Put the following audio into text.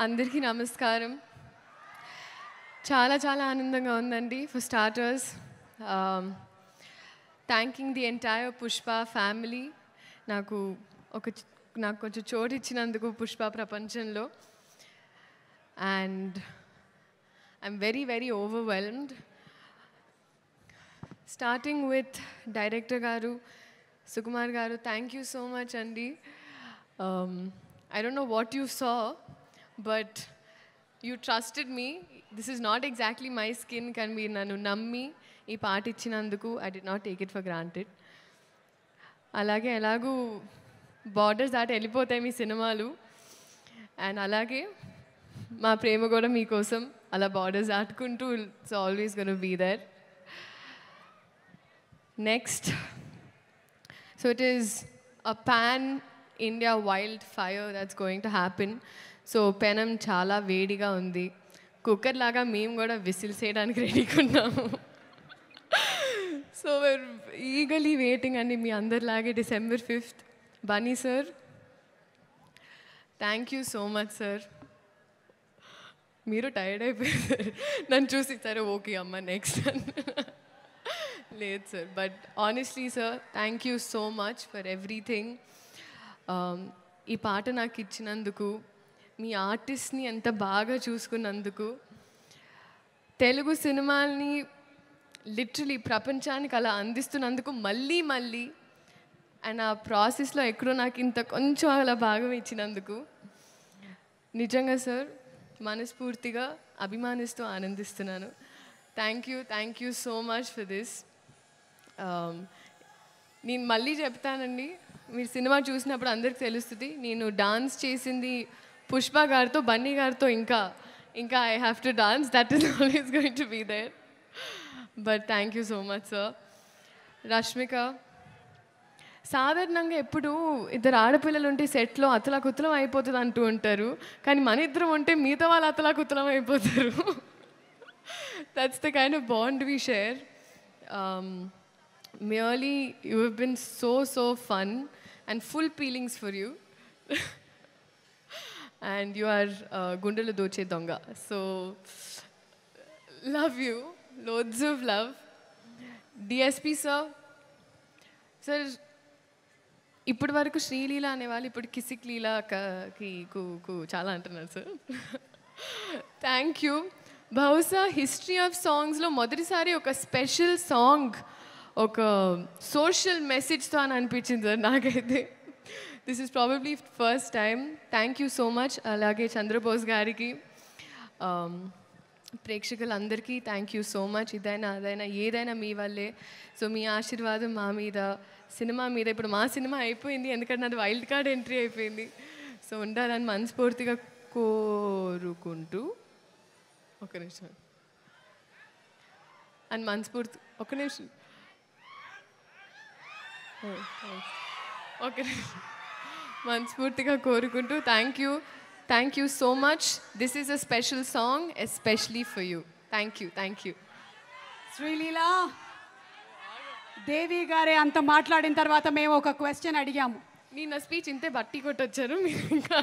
అందరికీ నమస్కారం. చాలా చాలా ఆనందంగా ఉందండి. For starters, thanking the entire Pushpa family. నాకు కొంచెం చోటు ఇచ్చినందుకు పుష్ప ప్రపంచంలో. And I'm very very overwhelmed. Starting with director గారు సుకుమార్ గారు, థ్యాంక్ యూ సో మచ్ అండి. I don't know what you saw, but you trusted me. This is not exactly my skin. Can be nanu nammi ee part ichinanduku I did not take it for granted. Alage elagu borders daat elipothayi mee cinemalu, and alage ma prema kuda mee kosam ala borders daatkuntu it's always going to be there. Next, so it is a pan India wildfire that's going to happen. So పెనం చాలా వేడిగా ఉంది. Cooker లాగా మేము కూడా whistle చేయడానికి రెడీగా ఉన్నాము. సో we're eagerly waiting అండి మీ అందరిలాగే December 5th. Bunny sir, thank you so much sir. మీరు టైర్డ్ అయిపోయారు నన్ను చూసి, సరే ఓకే అమ్మ నెక్స్ట్ లేదు sir. But honestly sir, thank you so much for everything. ఈ పాట నాకు ఇచ్చినందుకు, మీ ఆర్టిస్ట్ని ఎంత బాగా చూసుకున్నందుకు, తెలుగు సినిమాల్ని లిటరలీ ప్రపంచానికి అలా అందిస్తున్నందుకు మళ్ళీ మళ్ళీ, అండ్ ఆ ప్రాసెస్లో ఎక్కడో నాకు ఇంత కొంచెం అలా భాగం ఇచ్చినందుకు నిజంగా సార్ మనస్ఫూర్తిగా అభిమానిస్తూ ఆనందిస్తున్నాను. Thank you so much for this. నేను మళ్ళీ చెప్తానండి, మీరు సినిమా చూసినప్పుడు అందరికి తెలుస్తుంది నేను డాన్స్ చేసింది పుష్ప గారితో, బన్నీ గారితో. ఇంకా I have to dance, that is always going to be there. But thank you so much sir. Rashmika, సాధారణంగా ఎప్పుడు ఇద్దరు ఆడపిల్లలు ఉంటే సెట్లో అతలాకుతలం అయిపోతుంది అంటూ ఉంటారు, కానీ మన ఇద్దరం ఉంటే మిగతా వాళ్ళు అతలాకుతలం అయిపోతారు. That's the kind of bond we share. Merely, you have been so fun and full feelings for you. And you are Gundelu Doche Donga. So, love you. Loads of love. DSP sir. Sir, ఇప్పటి వరకు శ్రీలీల అనేవాళ్ళు ఇప్పుడు కిసిక్ లీలాకి చాలా అంటున్నారు sir. Thank you. బహుశా history of సాంగ్స్లో మొదటిసారి ఒక స్పెషల్ సాంగ్ ఒక సోషల్ మెసేజ్తో అని అనిపించింది సార్ నాకైతే. This is probably first time. Thank you so much. అలాగే చంద్రబోస్ గారికి, ప్రేక్షకులందరికీ థ్యాంక్ యూ సో మచ్. ఇదైనా అదైనా ఏదైనా మీ వల్లే. సో మీ ఆశీర్వాదం మా మీద, సినిమా మీద. ఇప్పుడు మా సినిమా అయిపోయింది, ఎందుకంటే నాది వైల్డ్ కార్డ్ ఎంట్రీ అయిపోయింది. సో ఉండాలని మనస్ఫూర్తిగా కోరుకుంటూ, ఒక నిమిషం అండ్ మనస్ఫూర్తి, ఒక నిమిషం ఓకే, మనస్ఫూర్తిగా కోరుకుంటూ thank you so much. This is a special song especially for you. Thank you. Sreeleela Devi గారే అంత మాట్లాడిన తర్వాత మేము ఒక క్వశ్చన్ అడిగాము. నేను నా స్పీచ్ ఇంతే బట్టి కొట్టొచ్చారు, మీరు ఇంకా